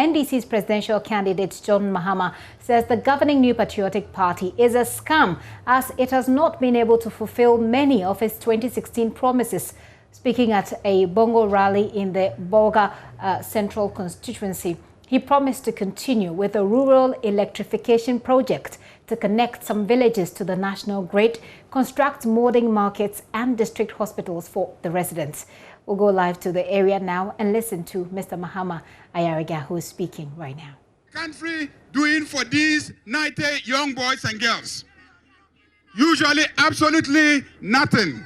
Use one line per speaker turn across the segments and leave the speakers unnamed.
NDC's presidential candidate John Mahama says the governing New Patriotic Party is a scam as it has not been able to fulfill many of its 2016 promises. Speaking at a Bongo rally in the Bolga Central constituency, he promised to continue with a rural electrification project to connect some villages to the national grid, construct modern markets and district hospitals for the residents. We'll go live to the area now and listen to Mr. Mahama Ayariga, who is speaking right now.
Country doing for these 90 young boys and girls? Usually absolutely nothing.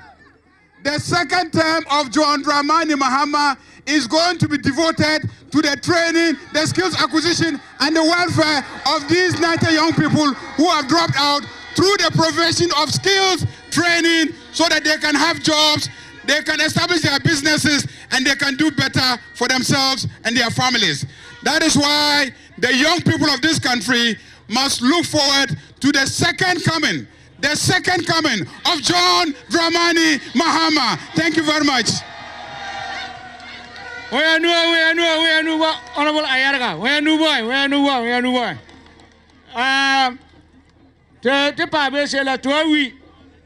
The second term of John Dramani Mahama is going to be devoted to the training, the skills acquisition, and the welfare of these 90 young people who have dropped out through the provision of skills training so that they can have jobs, they can establish their businesses, and they can do better for themselves and their families. That is why the young people of this country must look forward to the second coming of John Dramani Mahama. Thank you very much.
We are new boy, Honorable Ayarga. We are new boy.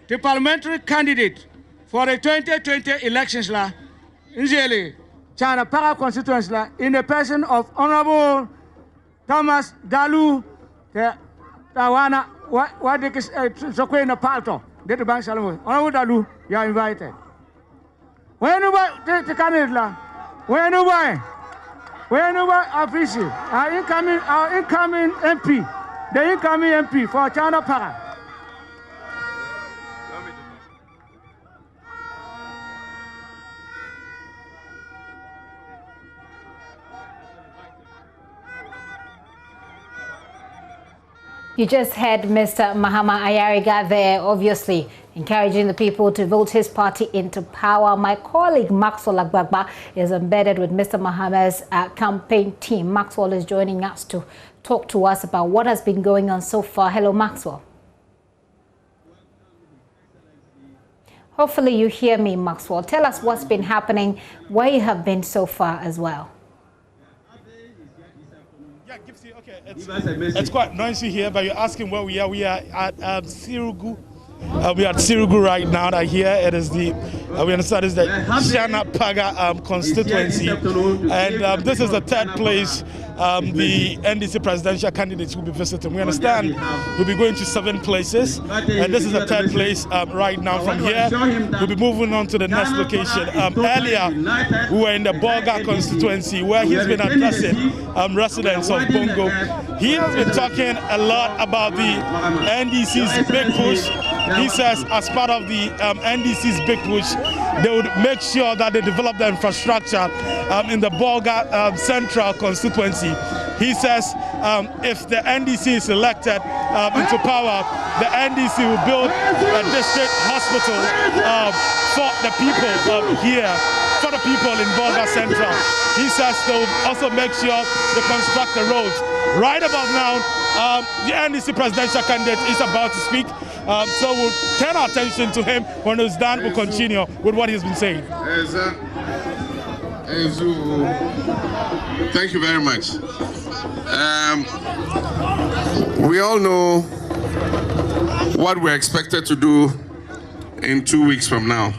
The parliamentary candidate for the 2020 elections in China Para constituency in the person of Honorable Thomas Dalu, the Tawana. What they so in a palto? Get the bank salary. Honorable Dalu, you are invited. When you buy the candidate, when you buy official, our incoming MP, the incoming MP for China Para.
You just heard Mr. Mahama Ayariga there, obviously encouraging the people to vote his party into power. My colleague Maxwell Agbagba is embedded with Mr. Mahama's campaign team. Maxwell is joining us to talk to us about what has been going on so far. Hello, Maxwell. Hopefully you hear me, Maxwell. Tell us what's been happening, where you have been so far as well.
Okay, it's quite noisy here, but you're asking where we are. We are at Sirugu. We are at Sirugu right now. I hear it is the we understand is the Shana Paga constituency, and this is the third place the NDC presidential candidates will be visiting. We understand we'll be going to 7 places, and this is the third place right now. From here, we'll be moving on to the next location. Earlier, we were in the Bolga constituency where he's been addressing residents of Bongo. He has been talking a lot about the NDC's big push. He says as part of the NDC's big push, they would make sure that they develop the infrastructure in the Bolga Central constituency. He says if the NDC is elected into power, the NDC will build a district hospital for the people here, for the people in Bolga Central. He says they will also make sure they construct the roads. Right about now, the NDC presidential candidate is about to speak. So we'll turn our attention to him. When it's done, we'll continue with what he's been saying.
Thank you very much. We all know what we're expected to do in 2 weeks from now.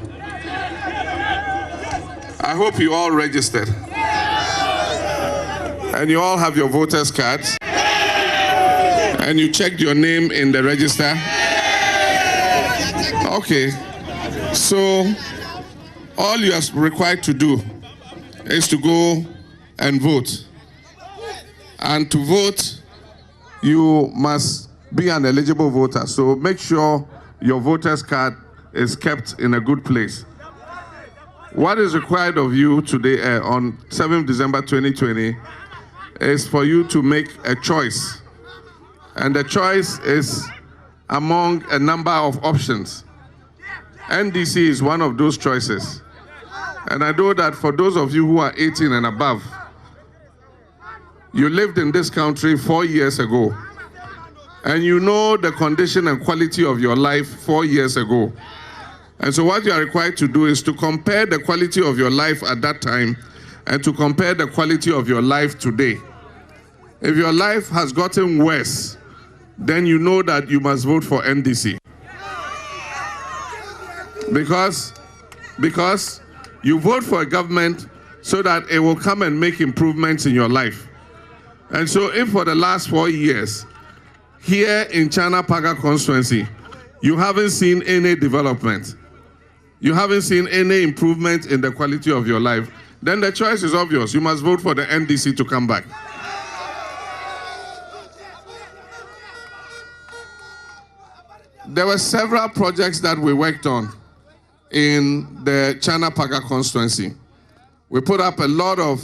I hope you all registered. And you all have your voters' cards. And you checked your name in the register. Okay. So all you are required to do is to go and vote. And to vote, you must be an eligible voter. So make sure your voter's card is kept in a good place. What is required of you today on 7th December 2020 is for you to make a choice. And the choice is among a number of options. NDC is one of those choices. And I know that for those of you who are 18 and above, you lived in this country 4 years ago. And you know the condition and quality of your life 4 years ago. And so what you are required to do is to compare the quality of your life at that time and to compare the quality of your life today.
If your life has gotten worse, then you know that you must vote for NDC. Because you vote for a government so that it will come and make improvements in your life. And so if for the last 4 years, here in Chana Paga constituency, you haven't seen any development, you haven't seen any improvement in the quality of your life, then the choice is obvious. You must vote for the NDC to come back. There were several projects that we worked on in the Chana Paga constituency. We put up a lot of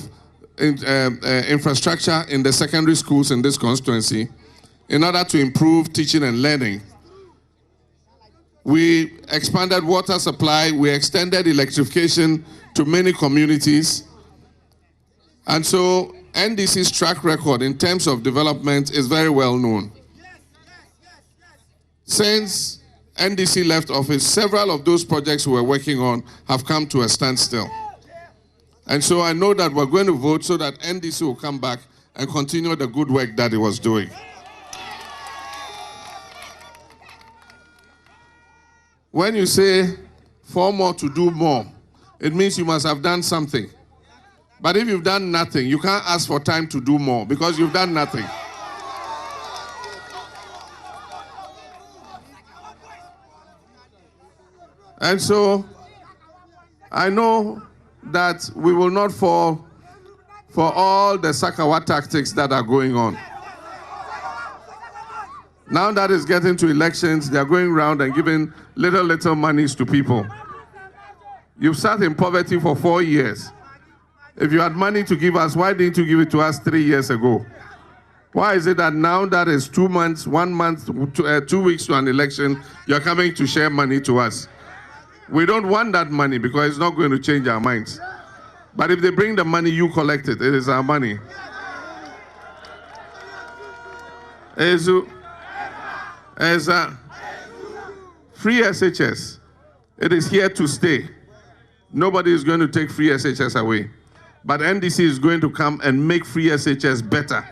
infrastructure in the secondary schools in this constituency in order to improve teaching and learning. We expanded water supply, we extended electrification to many communities. And so NDC's track record in terms of development is very well known. Since NDC left office, several of those projects we were working on have come to a standstill. And so I know that we're going to vote so that NDC will come back and continue the good work that it was doing. When you say 4 more to do more, it means you must have done something. But if you've done nothing, you can't ask for time to do more because you've done nothing. And so I know that we will not fall for all the Sakawa tactics that are going on. Now that it's getting to elections, they are going around and giving little monies to people. You've sat in poverty for 4 years. If you had money to give us, why didn't you give it to us 3 years ago? Why is it that now that is 2 months, 1 month, 2 weeks to an election, you're coming to share money to us? We don't want that money because it's not going to change our minds. But if they bring the money, you collect it. It is our money. As free SHS, it is here to stay. Nobody is going to take free SHS away. But NDC is going to come and make free SHS better.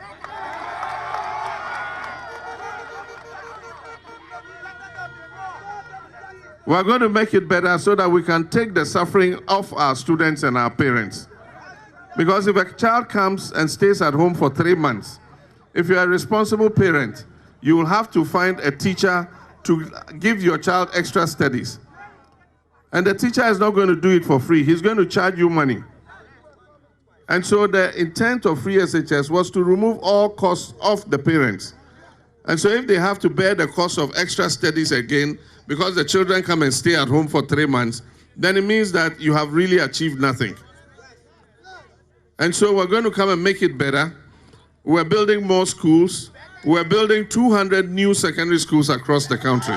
We're going to make it better so that we can take the suffering off our students and our parents. Because if a child comes and stays at home for 3 months, if you're a responsible parent, you will have to find a teacher to give your child extra studies. And the teacher is not going to do it for free. He's going to charge you money. And so the intent of free SHS was to remove all costs off the parents. And so if they have to bear the cost of extra studies again, because the children come and stay at home for 3 months, then it means that you have really achieved nothing. And so we're going to come and make it better. We're building more schools. We're building 200 new secondary schools across the country.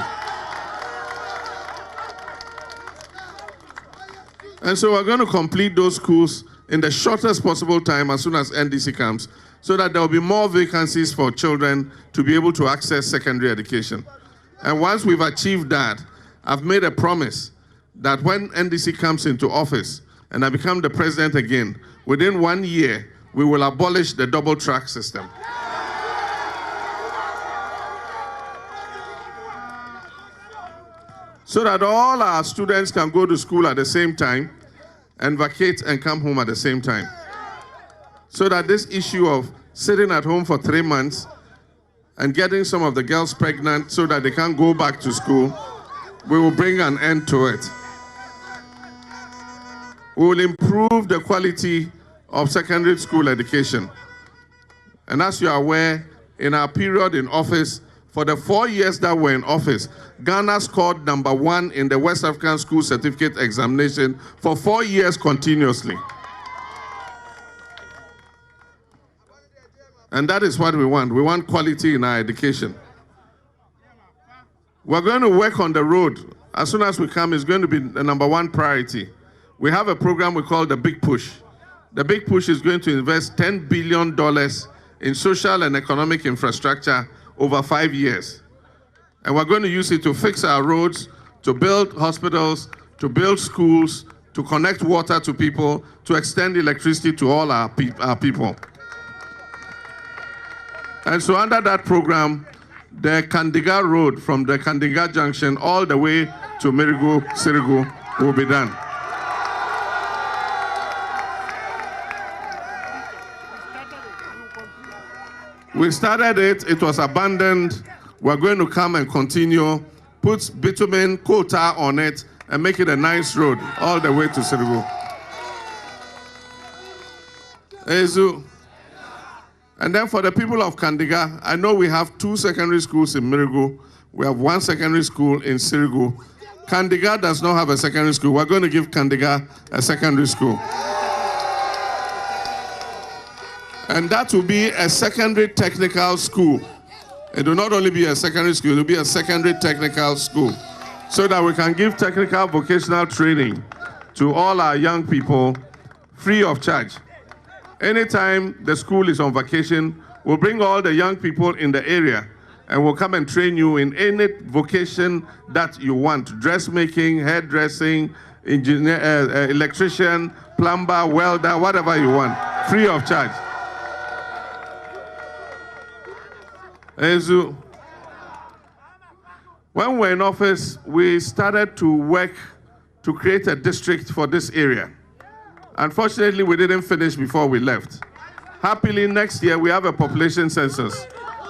And so we're going to complete those schools in the shortest possible time as soon as NDC comes, so that there will be more vacancies for children to be able to access secondary education. And once we've achieved that, I've made a promise that when NDC comes into office and I become the president again, within 1 year, we will abolish the double track system. So that all our students can go to school at the same time and vacate and come home at the same time. So that this issue of sitting at home for 3 months and getting some of the girls pregnant so that they can't go back to school, we will bring an end to it. We will improve the quality of secondary school education. And as you are aware, in our period in office, for the 4 years that we're in office, Ghana scored #1 in the West African School Certificate Examination for 4 years continuously. And that is what we want. We want quality in our education. We're going to work on the road. As soon as we come, it's going to be the #1 priority. We have a program we call the Big Push. The Big Push is going to invest $10 billion in social and economic infrastructure over 5 years. And we're going to use it to fix our roads, to build hospitals, to build schools, to connect water to people, to extend electricity to all our people. And so under that program, the Kandiga Road from the Kandiga Junction all the way to Mirigu, Sirigu will be done. We started it, it was abandoned. We're going to come and continue, put bitumen, coal tar on it, and make it a nice road all the way to Sirigu. Ezu. And then for the people of Kandiga, I know we have 2 secondary schools in Mirigu. We have 1 secondary school in Sirigu. Kandiga does not have a secondary school. We're going to give Kandiga a secondary school. And that will be a secondary technical school. It will not only be a secondary school, it will be a secondary technical school, so that we can give technical vocational training to all our young people free of charge. Anytime the school is on vacation, we'll bring all the young people in the area and we'll come and train you in any vocation that you want. Dressmaking, hairdressing, engineer, electrician, plumber, welder, whatever you want, free of charge. Ezu. When we were in office, we started to work to create a district for this area. Unfortunately, we didn't finish before we left. Happily, next year, we have a population census.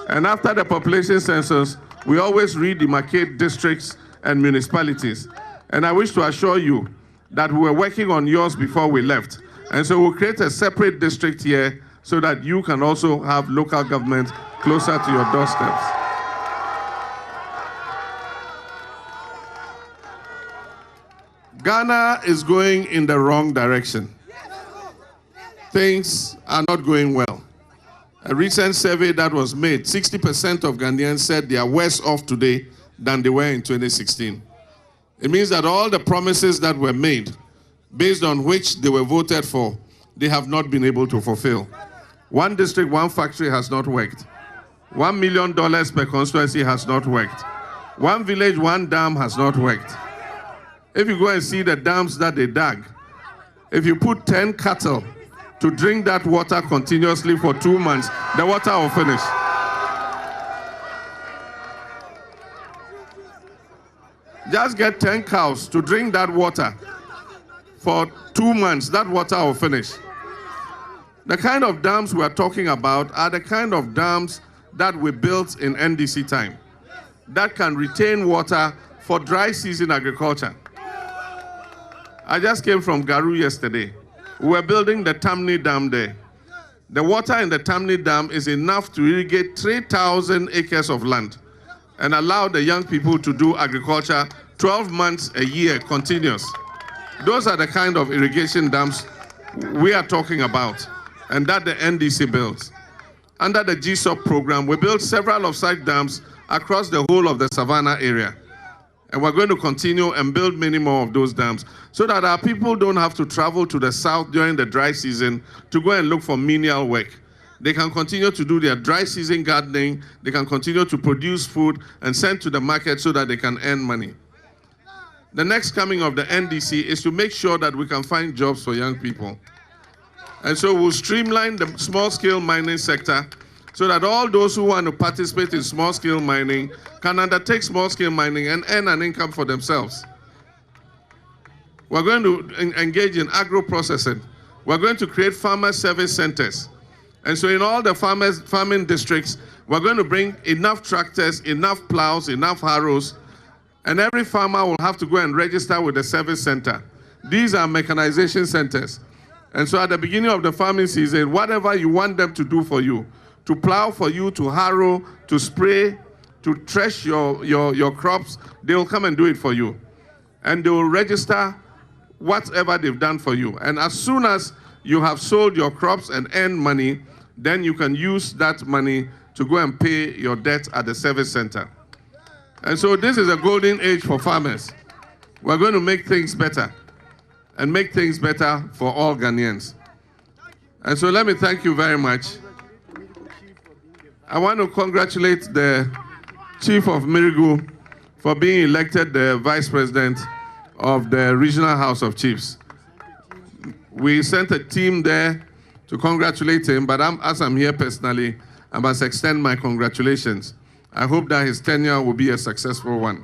And after the population census, we always redemarcate districts and municipalities. And I wish to assure you that we were working on yours before we left. And so we'll create a separate district here so that you can also have local government closer to your doorsteps. Ghana is going in the wrong direction. Things are not going well. A recent survey that was made, 60% of Ghanaians said they are worse off today than they were in 2016. It means that all the promises that were made, based on which they were voted for, they have not been able to fulfill. 1 district, 1 factory has not worked. $1 million per constituency has not worked. 1 village, 1 dam has not worked. If you go and see the dams that they dug, if you put 10 cattle to drink that water continuously for 2 months, the water will finish. Just get 10 cows to drink that water for 2 months, that water will finish. The kind of dams we are talking about are the kind of dams that we built in NDC time that can retain water for dry season agriculture. I just came from Garu yesterday. We were building the Tamni Dam there. The water in the Tamni Dam is enough to irrigate 3,000 acres of land and allow the young people to do agriculture 12 months a year continuous. Those are the kind of irrigation dams we are talking about and that the NDC builds. Under the GSOP program, we built several of such dams across the whole of the Savannah area. And we're going to continue and build many more of those dams so that our people don't have to travel to the south during the dry season to go and look for menial work. They can continue to do their dry season gardening, they can continue to produce food and send to the market so that they can earn money. The next coming of the NDC is to make sure that we can find jobs for young people. And so we'll streamline the small-scale mining sector so that all those who want to participate in small-scale mining can undertake small-scale mining and earn an income for themselves. We're going to engage in agro-processing. We're going to create farmer service centers. And so in all the farming districts, we're going to bring enough tractors, enough plows, enough harrows, and every farmer will have to go and register with the service center. These are mechanization centers. And so at the beginning of the farming season, whatever you want them to do for you, to plow for you, to harrow, to spray, to thresh your crops, they will come and do it for you. And they will register whatever they've done for you. And as soon as you have sold your crops and earned money, then you can use that money to go and pay your debt at the service center. And so this is a golden age for farmers. We're going to make things better and make things better for all Ghanaians. And so let me thank you very much. I want to congratulate the Chief of Mirigu for being elected the Vice President of the Regional House of Chiefs. We sent a team there to congratulate him, but as I'm here personally, I must extend my congratulations. I hope that his tenure will be a successful one.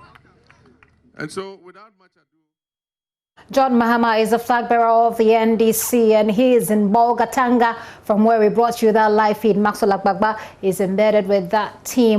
And so, without much ado...
John Mahama is the flag bearer of the NDC, and he is in Bolgatanga, from where we brought you that live feed. Maxwell Agbagba is embedded with that team.